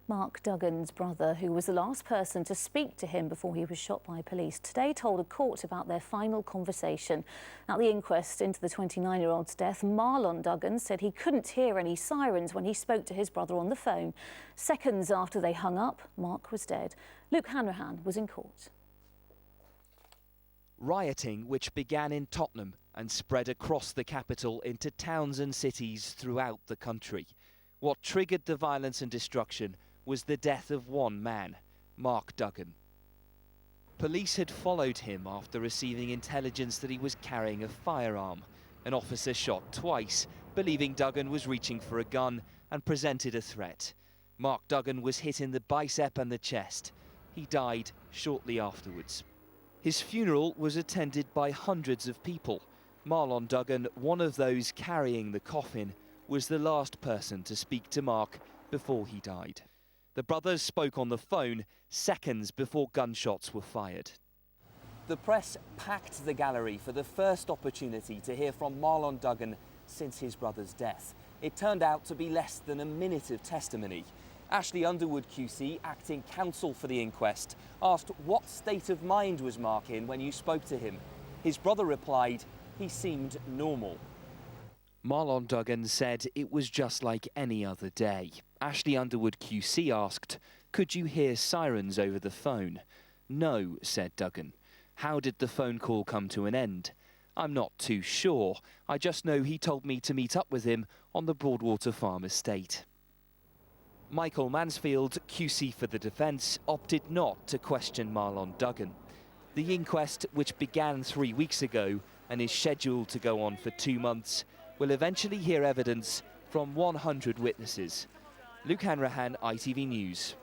Mark Duggan's brother, who was the last person to speak to him before he was shot by police, today told a court about their final conversation. At the inquest into the 29-year-old's death, Marlon Duggan said he couldn't hear any sirens when he spoke to his brother on the phone. Seconds after they hung up, Mark was dead. Luke Hanrahan was in court. Rioting, which began in Tottenham and spread across the capital into towns and cities throughout the country. What triggered the violence and destruction was the death of one man, Mark Duggan. Police had followed him after receiving intelligence that he was carrying a firearm. An officer shot twice, believing Duggan was reaching for a gun, and presented a threat. Mark Duggan was hit in the bicep and the chest. He died shortly afterwards. His funeral was attended by hundreds of people. Marlon Duggan, one of those carrying the coffin, was the last person to speak to Mark before he died. The brothers spoke on the phone seconds before gunshots were fired. The press packed the gallery for the first opportunity to hear from Marlon Duggan since his brother's death. It turned out to be less than a minute of testimony. Ashley Underwood QC, acting counsel for the inquest, asked what state of mind was Mark in when you spoke to him. His brother replied, he seemed normal. Marlon Duggan said it was just like any other day. Ashley Underwood QC asked, could you hear sirens over the phone? No, said Duggan. How did the phone call come to an end? I'm not too sure. I just know he told me to meet up with him on the Broadwater Farm estate. Michael Mansfield, QC for the defence, opted not to question Marlon Duggan. The inquest, which began 3 weeks ago and is scheduled to go on for 2 months, will eventually hear evidence from 100 witnesses. Luke Hanrahan, ITV News.